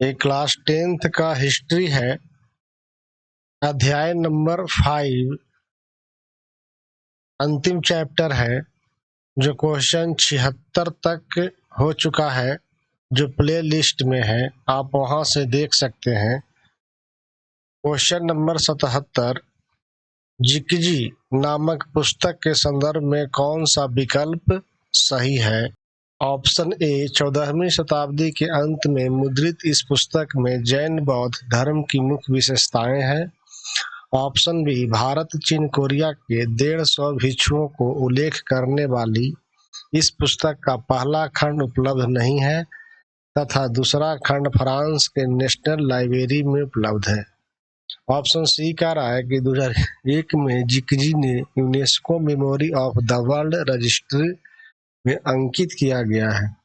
ये class 10th का history है, अध्याय नंबर 5, अंतिम चैप्टर है, जो क्वेश्चन 76 तक हो चुका है, जो प्ले लिस्ट में है, आप वहां से देख सकते हैं। क्वेश्चन नंबर 77, जिकजी नामक पुस्तक के संदर्भ में कौन सा विकल्प सही है? ऑप्शन ए, 14वीं शताब्दी के अंत में मुद्रित इस पुस्तक में जैन बौद्ध धर्म की मुख्य विशेषताएं हैं। ऑप्शन बी, भारत चीन कोरिया के 150 भिक्षुओं को उल्लेख करने वाली इस पुस्तक का पहला खंड उपलब्ध नहीं है तथा दूसरा खंड फ्रांस के नेशनल लाइब्रेरी में उपलब्ध है। ऑप्शन सी कह रहा है कि 2001 में जिकजी ने UNESCO memory of the world registry में अंकित किया गया है।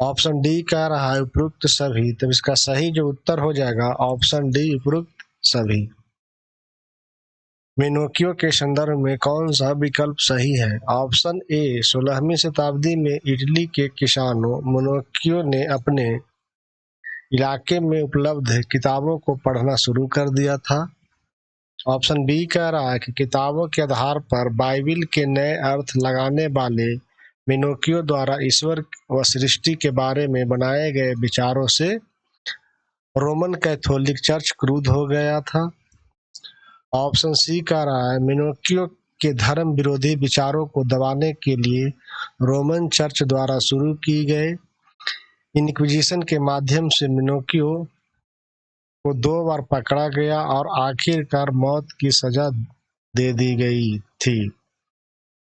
ऑप्शन डी कह रहा है उपरोक्त सभी, तो इसका सही जो उत्तर हो जाएगा ऑप्शन डी, उपरोक्त सभी। मेनोकियो के संदर्भ में कौन सा विकल्प सही है? ऑप्शन ए, 16वीं शताब्दी में इटली के किसानों मेनोकियो ने अपने इलाके में उपलब्ध किताबों को पढ़ना शुरू कर दिया था। ऑप्शन बी कह रहा है कि किताबों के आधार पर बाइबिल के नए अर्थ लगाने वाले मेनोकियो द्वारा ईश्वर व सृष्टि के बारे में बनाए गए विचारों से रोमन कैथोलिक चर्च क्रुद्ध हो गया था। ऑप्शन सी कह रहा है मेनोकियो के धर्म विरोधी विचारों को दबाने के लिए रोमन चर्च द्वारा शुरू की गए इनक्विजिशन के माध्यम से मेनोकियो को 2 बार पकड़ा गया और आखिरकार मौत की सजा दे दी गई थी।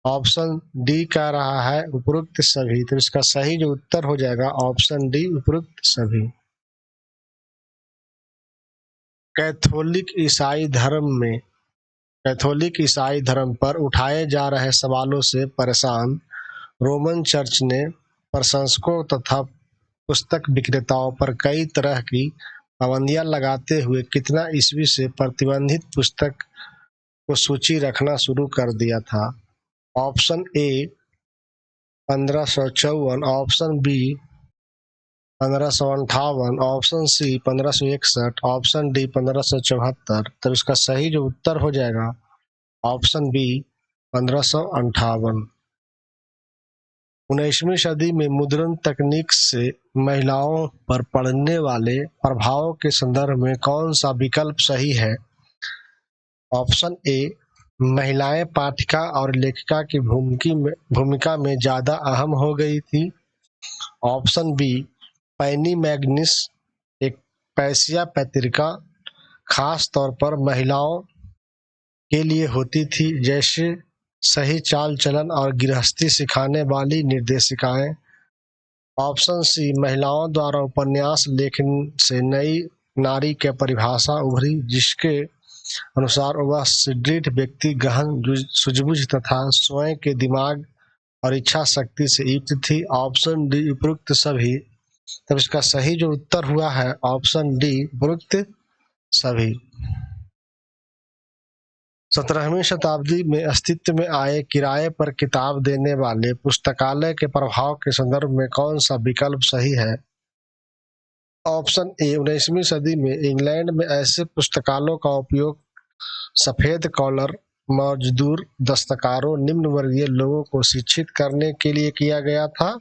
ऑप्शन डी कह रहा है उपरोक्त सभी, तो इसका सही जो उत्तर हो जाएगा ऑप्शन डी, उपरोक्त सभी। कैथोलिक ईसाई धर्म पर उठाए जा रहे सवालों से परेशान रोमन चर्च ने प्रशंसकों तथा पुस्तक विक्रेताओं पर कई तरह की पाबंदियां लगाते हुए कितना ईस्वी से प्रतिबंधित पुस्तक को सूची रखना शुरू कर दिया था? Option A 1554, option B 1558, option C 1561, option D 1574। तब इसका सही जो उत्तर हो जाएगा ऑप्शन बी, 1558। 19वीं सदी में मुद्रण तकनीक से महिलाओं पर पड़ने वाले प्रभावों के संदर्भ में कौन सा विकल्प सही है? ऑप्शन ए, महिलाएं पाठिका और लेखिका की भूमिका में ज्यादा अहम हो गई थी। ऑप्शन बी, पैनी मैग्निस एक पैसिया पत्रिका खास तौर पर महिलाओं के लिए होती थी, जैसे सही चाल चलन और गृहस्थी सिखाने वाली निर्देशिकाएं। ऑप्शन सी, महिलाओं द्वारा उपन्यास लेखन से नई नारी की परिभाषा उभरी, जिसके अनुसार वह सुदृढ़ व्यक्ति, गहन सूझबूझ तथा स्वयं के दिमाग और इच्छा शक्ति से युक्त थी। ऑप्शन डी, उपरोक्त सभी। तब इसका सही जो उत्तर हुआ है ऑप्शन डी, उपरोक्त सभी। 17वीं शताब्दी में अस्तित्व में आए किराए पर किताब देने वाले पुस्तकालय के प्रभाव के संदर्भ में कौन सा विकल्प सही है? ऑप्शन ए, 19वीं सदी में इंग्लैंड में ऐसे पुस्तकालयों का उपयोग सफेद कॉलर मजदूर दस्तकारों निम्न वर्गीय लोगों को शिक्षित करने के लिए किया गया था।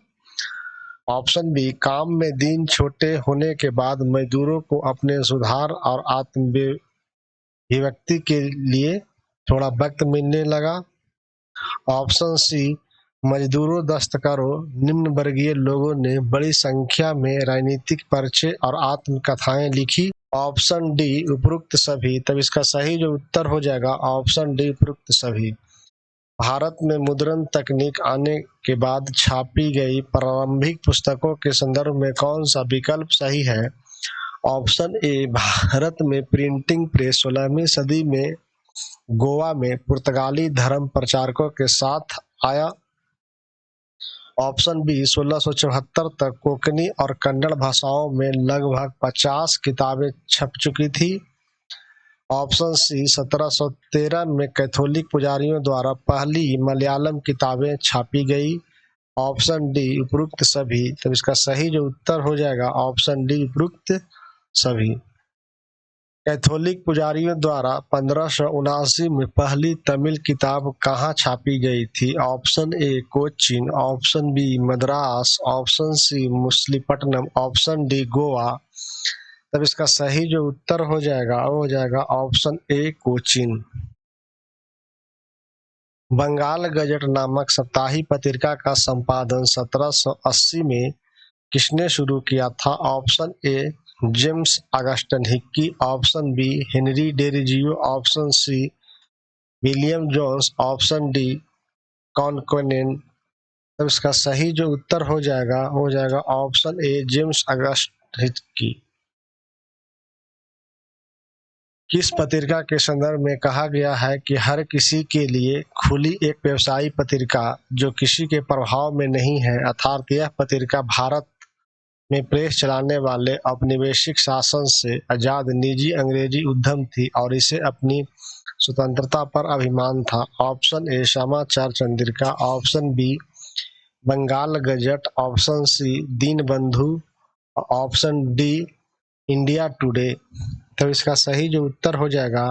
ऑप्शन बी, काम में दिन छोटे होने के बाद मजदूरों को अपने सुधार और आत्माभिव्यक्ति के लिए थोड़ा वक्त मिलने लगा। ऑप्शन सी, मजदूरों दस्तकारों निम्न वर्गीय लोगों ने बड़ी संख्या में राजनीतिक परिचय और आत्मकथाएं लिखी। ऑप्शन डी, उपरोक्त सभी। तब इसका सही जो उत्तर हो जाएगा ऑप्शन डी, उपरोक्त सभी। भारत में मुद्रण तकनीक आने के बाद छापी गई प्रारंभिक पुस्तकों के संदर्भ में कौन सा विकल्प सही है? ऑप्शन ए, भारत में प्रिंटिंग प्रेस 16वीं सदी में गोवा में पुर्तगाली धर्म प्रचारकों के साथ आया। ऑप्शन बी, 1674 तक कोंकणी और कन्नड़ भाषाओं में लगभग 50 किताबें छप चुकी थी। ऑप्शन सी, 1713 में कैथोलिक पुजारियों द्वारा पहली मलयालम किताबें छापी गई। ऑप्शन डी उपरोक्त सभी। तब इसका सही जो उत्तर हो जाएगा ऑप्शन डी उपरोक्त सभी। कैथोलिक पुजारियों द्वारा 1579 में पहली तमिल किताब कहाँ छापी गई थी? Option A Cochin, option B Madras, option C Machilipatnam, option D Goa. तब इसका सही जो उत्तर हो जाएगा वो हो जाएगा option A Cochin. Bengal gazette नामक साप्ताहिक पत्रिका का संपादन 1780 में किसने शुरू किया था? Option A James Augustus Hicky, option B Henry Derozio, option C William Jones, option D कॉनकनेन। तब इसका सही जो उत्तर हो जाएगा option A James August Hicky. किस पत्रिका के संदर्भ में कहा गया है कि हर किसी के लिए खुली एक व्यवसायी पत्रिका जो किसी के प्रभाव में नहीं है, अर्थात यह पत्रिका भारत में प्रेस चलाने वाले औपनिवेशिक शासन से आजाद निजी अंग्रेजी उद्यम थी और इसे अपनी स्वतंत्रता पर अभिमान था? Option A Samachar Chandrika, option B Bengal gazette, option C Dinbandhu, option D India today. तो इसका सही जो उत्तर हो जाएगा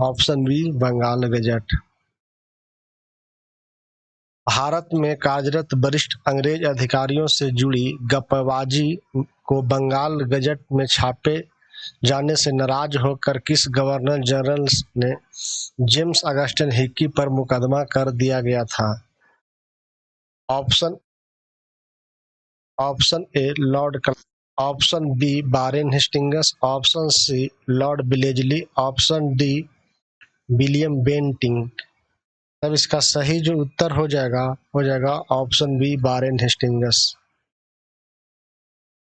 option B Bengal gazette. Bharat में कार्यरत वरिष्ठ अंग्रेज अधिकारियों से जुड़ी गप्पबाजी को बंगाल गजट में छापे जाने से नाराज होकर किस गवर्नर जनरल ने जेम्स ऑगस्टिन हिक्की पर मुकदमा कर दिया गया था? Option A lord, option B Warren Hastings, option C lord Wellesley, option D William Bentinck. तब इसका सही जो उत्तर हो जाएगा ऑप्शन बी वारेन हेस्टिंग्स।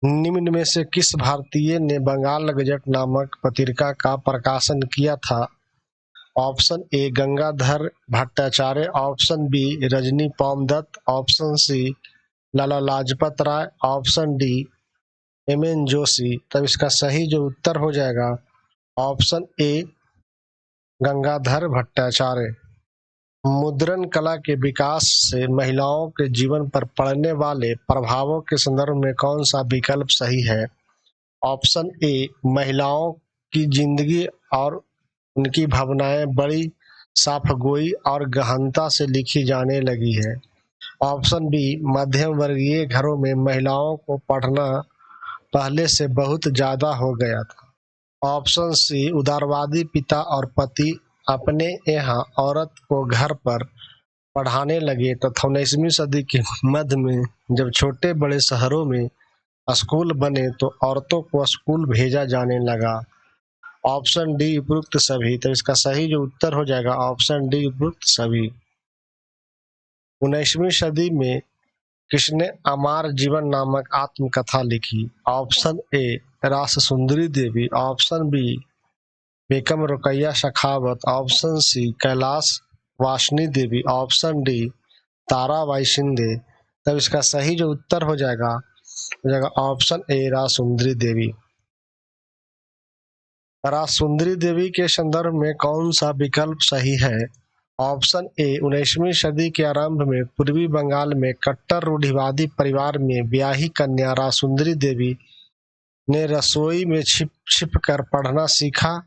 निम्न में से किस भारतीय ने बंगाल गजट नामक पत्रिका का प्रकाशन किया था? Option A Gangadhar Bhattacharya, option B Rajani Palme Dutt, option C Lala Lajpat Rai, option D M N Joshi. तब इसका सही जो उत्तर हो जाएगा ऑप्शन ए गंगाधर भट्टाचार्य। मुद्रण कला के विकास से महिलाओं के जीवन पर पड़ने वाले प्रभावों के संदर्भ में कौन सा विकल्प सही है? ऑप्शन ए महिलाओं की जिंदगी और उनकी भावनाएं बड़ी साफगोई और गहनता से लिखी जाने लगी है। ऑप्शन बी मध्यम वर्गीय घरों में महिलाओं को पढ़ना पहले से बहुत ज्यादा हो गया था। ऑप्शन सी उदारवादी पिता और पति अपने यहाँ औरत को घर पर पढ़ाने लगे तथा 19वीं सदी के मध्य में जब छोटे बड़े शहरों में स्कूल बने तो औरतों को स्कूल भेजा जाने लगा। ऑप्शन डी उपरोक्त सभी। तो इसका सही जो उत्तर हो जाएगा ऑप्शन डी उपरोक्त सभी। 19वीं सदी में किसने अमर जीवन नामक आत्मकथा लिखी? ऑप्शन ए रास सुंदरी देवी, ऑप्शन बी बेगम रुकैया सखावत, option C Kailash Vasini Devi, option D Tarabai Shinde. तब इसका सही जो उत्तर हो जाएगा ऑप्शन ए रासुंदरी देवी। रासुंदरी देवी के संदर्भ में कौन सा विकल्प सही है? ऑप्शन ए 19वीं सदी के आरंभ में पूर्वी बंगाल में कट्टर रूढ़िवादी परिवार में ब्याही कन्या रासुंदरी देवी ने रसोई में छिप छिप कर पढ़ना सीखा।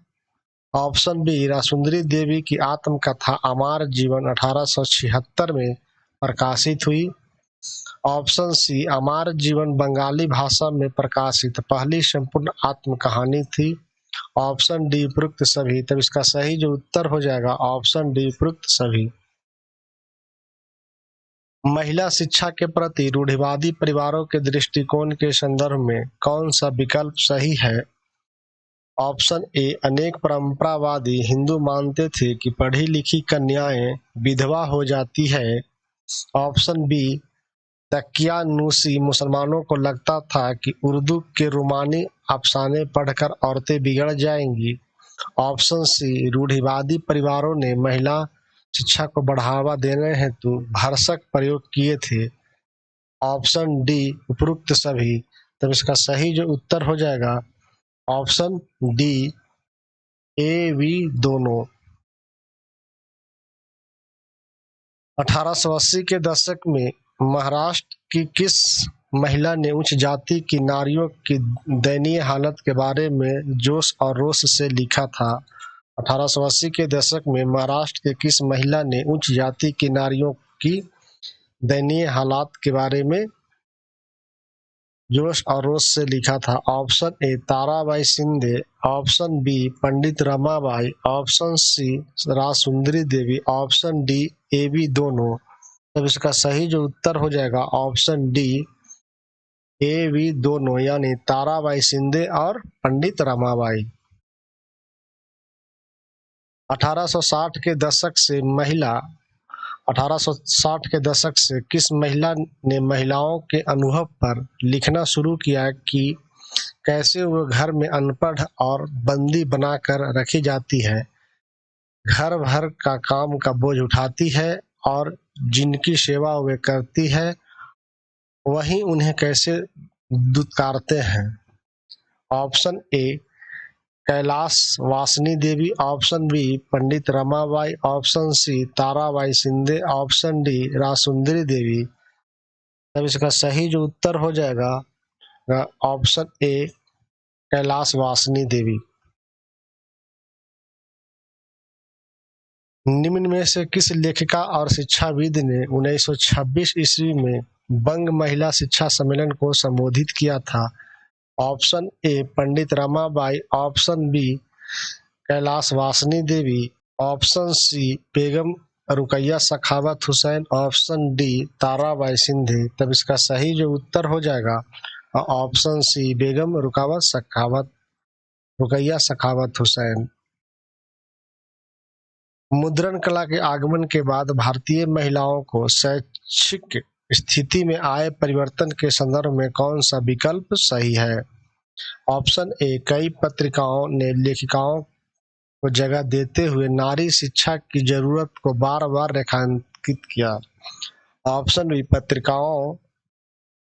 ऑप्शन बी रासुंदरी देवी की आत्मकथा अमर जीवन 1876 में प्रकाशित हुई। ऑप्शन सी अमर जीवन बंगाली भाषा में प्रकाशित पहली संपूर्ण आत्मकहानी थी। ऑप्शन डी उपरोक्त सभी। तब इसका सही जो उत्तर हो जाएगा ऑप्शन डी उपरोक्त सभी। महिला शिक्षा के प्रति रूढ़िवादी परिवारों के दृष्टिकोण के संदर्भ में कौन सा विकल्प सही है? ऑप्शन ए अनेक परंपरावादी हिंदू मानते थे कि पढ़ी लिखी कन्याएं विधवा हो जाती है। ऑप्शन बी तकियानुसी मुसलमानों को लगता था कि उर्दू के रोमानी अफसाने पढ़कर औरतें बिगड़ जाएंगी। ऑप्शन सी रूढ़िवादी परिवारों ने महिला शिक्षा को बढ़ावा देने हेतु भरसक प्रयोग किए थे। ऑप्शन डी उपरोक्त सभी। तब इसका सही जो उत्तर हो जाएगा ऑप्शन डी ए वी दोनों। 1880 के दशक में महाराष्ट्र की किस महिला ने उच्च जाति की नारियों की दयनीय हालत के बारे में जोश और रोष से लिखा था? 1880 के दशक में महाराष्ट्र के किस महिला ने उच्च जाति की नारियों की दयनीय हालात के बारे में जोश और रोष से लिखा था? Option A Tarabai Shinde, option B Pandit Ramabai, option C Rajsundari Devi, option D A B दोनों। तब इसका सही जो उत्तर हो जाएगा ऑप्शन डी ए बी दोनों, यानी ताराबाई शिंदे और पंडित रमाबाई। 1860 के दशक से महिला 1860 के दशक से किस महिला ने महिलाओं के अनुभव पर लिखना शुरू किया कि कैसे वो घर में अनपढ़ और बंदी बनाकर रखी जाती है, घर भर का काम का बोझ उठाती है और जिनकी सेवा वे करती है वही उन्हें कैसे दुत्कारते हैं? Option A Kailash Vasini Devi, option B Pandit Ramabai, option C Tarabai Shinde, option D Rajsundari Devi. तब इसका सही जो उत्तर हो जाएगा ऑप्शन ए कैलाश वासनी देवी। निम्न में से किस लेखिका और शिक्षाविद ने 1926 ईस्वी में बंग महिला शिक्षा सम्मेलन को संबोधित किया था? Option A Pandit Ramabai, option B Kailash Vasini Devi, option C Begum Rokeya Sakhawat Hussain, option D Tarabai Shinde. तब इसका सही जो उत्तर हो जाएगा ऑप्शन सी बेगम रुकैया सखावत हुसैन। मुद्रण कला के आगमन के बाद भारतीय महिलाओं को शैक्षिक स्थिति में आए परिवर्तन के संदर्भ में कौन सा विकल्प सही है? ऑप्शन ए कई पत्रिकाओं ने लेखिकाओं को जगह देते हुए नारी शिक्षा की जरूरत को बार बार रेखांकित किया। ऑप्शन बी पत्रिकाओं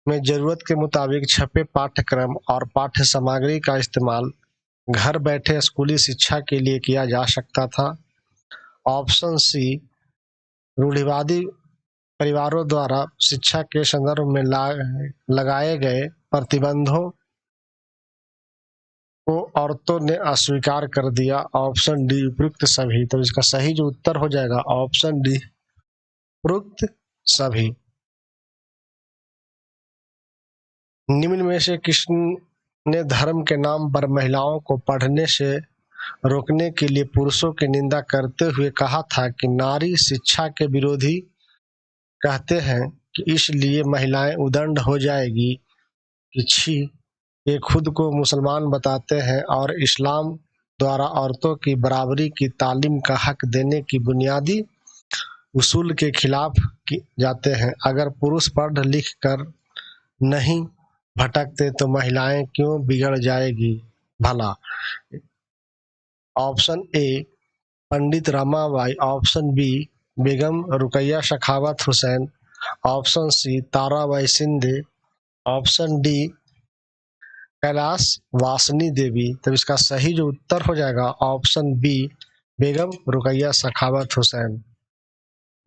में जरूरत के मुताबिक छपे पाठ्यक्रम और पाठ्य सामग्री का इस्तेमाल घर बैठे स्कूली शिक्षा के लिए किया जा सकता था। ऑप्शन सी रूढ़िवादी परिवारों द्वारा शिक्षा के संदर्भ में लगाए गए प्रतिबंधों को औरतों ने अस्वीकार कर दिया। ऑप्शन डी उपयुक्त सभी। तो इसका सही जो उत्तर हो जाएगा ऑप्शन डी उपयुक्त सभी। निम्न में से किसने धर्म के नाम पर महिलाओं को पढ़ने से रोकने के लिए पुरुषों की निंदा करते हुए कहा था कि नारी शिक्षा के विरोधी कहते हैं कि इसलिए महिलाएं उदंड हो जाएगी कि छी, ये खुद को मुसलमान बताते हैं और इस्लाम द्वारा औरतों की बराबरी की तालीम का हक देने की बुनियादी उसूल के खिलाफ जाते हैं। अगर पुरुष पढ़ लिख कर नहीं भटकते तो महिलाएं क्यों बिगड़ जाएगी भला? Option A Pandit Ramabai, option B Begum Rokeya Sakhawat Hussain, option C Tarabai Shinde, option D Kailash Vasini Devi. तब इसका सही जो उत्तर हो जाएगा ऑप्शन बी बेगम रुकैया सखावत हुसैन।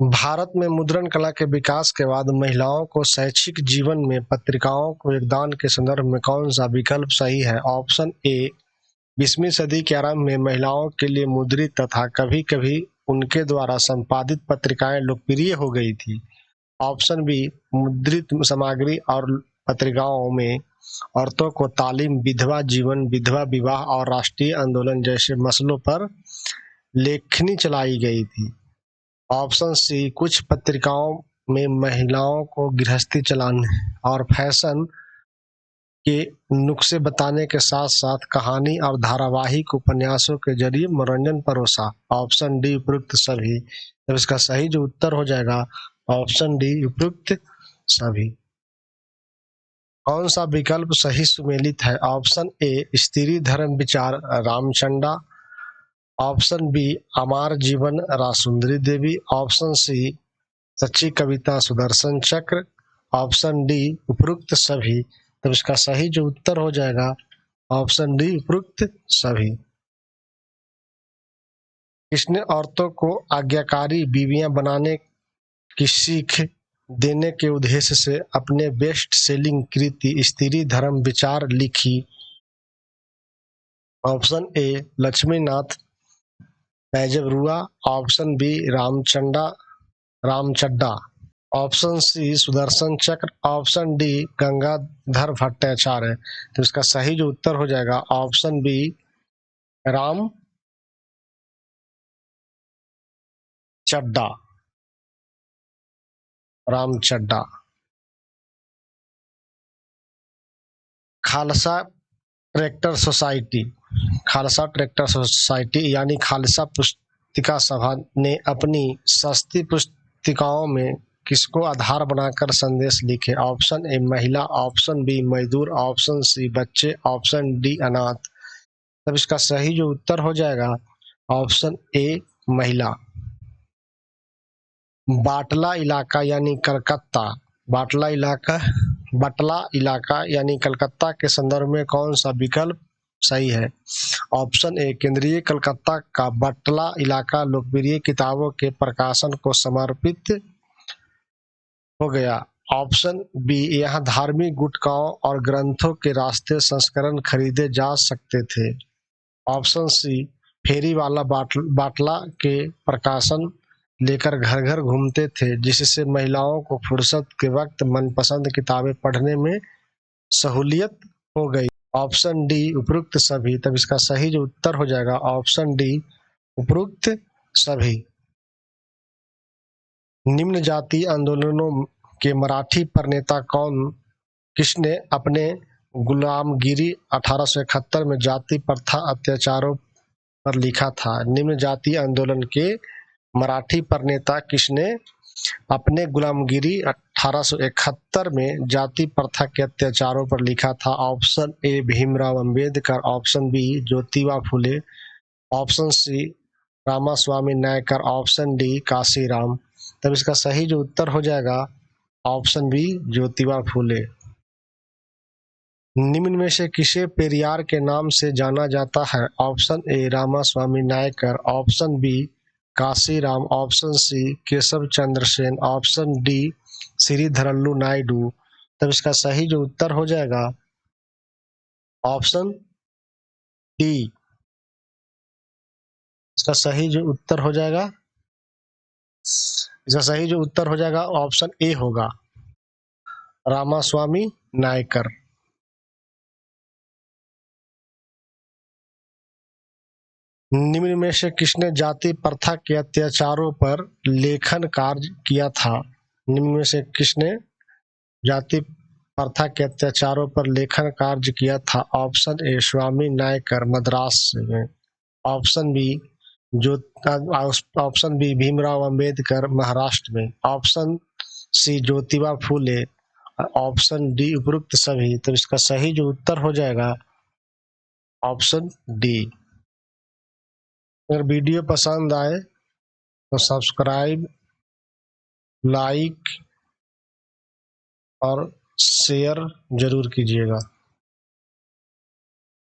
भारत में मुद्रण कला के विकास के बाद महिलाओं को शैक्षिक जीवन में पत्रिकाओं को योगदान के संदर्भ में कौन सा विकल्प सही है? ऑप्शन ए 20वीं सदी के आरंभ में महिलाओं के लिए मुद्रित तथा कभी-कभी उनके द्वारा संपादित पत्रिकाएं लोकप्रिय हो गई थी। ऑप्शन बी मुद्रित सामग्री और पत्रिकाओं में औरतों को तालीम, विधवा जीवन, विधवा विवाह और राष्ट्रीय आंदोलन जैसे मसलों पर लेखनी चलाई गई थी। ऑप्शन सी कुछ पत्रिकाओं में महिलाओं को गृहस्थी चलाने और फैशन के नुस्खे बताने के साथ साथ कहानी और धारावाहिक उपन्यासों के जरिए मनोरंजन परोसा। ऑप्शन डी उपयुक्त सभी। तो इसका सही जो उत्तर हो जाएगा ऑप्शन डी उपयुक्त सभी। कौन सा विकल्प सही सुमेलित है? ऑप्शन ए स्त्री धर्म विचार रामचंदा, ऑप्शन बी अमर जीवन राजसुंदरी देवी, ऑप्शन सी सच्ची कविता सुदर्शन चक्र, ऑप्शन डी उपयुक्त सभी। तो इसका सही जो उत्तर हो जाएगा ऑप्शन डी उपयुक्त सभी। किसने औरतों को आज्ञाकारी बीवियां बनाने की सीख देने के उद्देश्य से अपने बेस्ट सेलिंग कृति स्त्री धर्म विचार लिखी? Option A Lakshminath Bezbaruah, option B Ramchadda, option C Sudarshan Chakra, option D Gangadhar Bhattacharya. तो इसका सही जो उत्तर हो जाएगा option B Ram Chadda, Ramchadda. Khalsa tractor society, Khalsa tractor society यानी खालसा पुस्तिका सभा ने अपनी सस्ती पुस्तिकाओं में किसको आधार बनाकर संदेश लिखे? ऑप्शन ए महिला, ऑप्शन बी मजदूर, ऑप्शन सी बच्चे, ऑप्शन डी अनाथ। तब इसका सही जो उत्तर हो जाएगा ऑप्शन ए महिला। बाटला इलाका यानी कलकत्ता, बाटला इलाका यानी कलकत्ता के संदर्भ में कौन सा विकल्प सही है? ऑप्शन ए केंद्रीय कलकत्ता का बाटला इलाका लोकप्रिय किताबों के प्रकाशन को समर्पित हो गया। ऑप्शन बी यहाँ धार्मिक गुटकाओं और ग्रंथों के रास्ते संस्करण खरीदे जा सकते थे। ऑप्शन सी फेरी वाला बाटला के प्रकाशन लेकर घर घर घूमते थे जिससे महिलाओं को फुर्सत के वक्त मनपसंद किताबें पढ़ने में सहूलियत हो गई। ऑप्शन डी उपरोक्त सभी। तब इसका सही जो उत्तर हो जाएगा ऑप्शन डी उपरोक्त सभी। निम्न जाति आंदोलनों के मराठी प्रणेता कौन? किसने अपने गुलामगिरी 1871 में जाति प्रथा अत्याचारों पर लिखा था? निम्न जाति आंदोलन के मराठी प्रणेता किसने अपने गुलामगिरी 1871 में जाति प्रथा के अत्याचारों पर लिखा था? Option A Bhimrao Ambedkar, option B Jyotiba Phule, option C Ramaswamy Naicker, option D Kashiram. तब इसका सही जो उत्तर हो जाएगा ऑप्शन बी ज्योतिबा फुले। निम्न में से किसे पेरियार के नाम से जाना जाता है? Option A Ramaswamy Naicker, option B Kashiram, option C Keshav Chandra Sen, option D Sridharalu Naidu. तब इसका सही जो उत्तर हो जाएगा ऑप्शन डी। इसका सही जो उत्तर हो जाएगा ऑप्शन ए होगा रामास्वामी नायकर। निम्न में से किसने जाति प्रथा के अत्याचारों पर लेखन कार्य किया था? निम्न में से किसने जाति प्रथा के अत्याचारों पर लेखन कार्य किया था? ऑप्शन ए स्वामी नायकर मद्रास में, ऑप्शन बी भीमराव अंबेडकर महाराष्ट्र में, option C Jyotiba Phule, option D उपरोक्त सभी। तो इसका सही जो उत्तर हो जाएगा ऑप्शन डी। अगर वीडियो पसंद आए तो सब्सक्राइब, लाइक और शेयर जरूर कीजिएगा।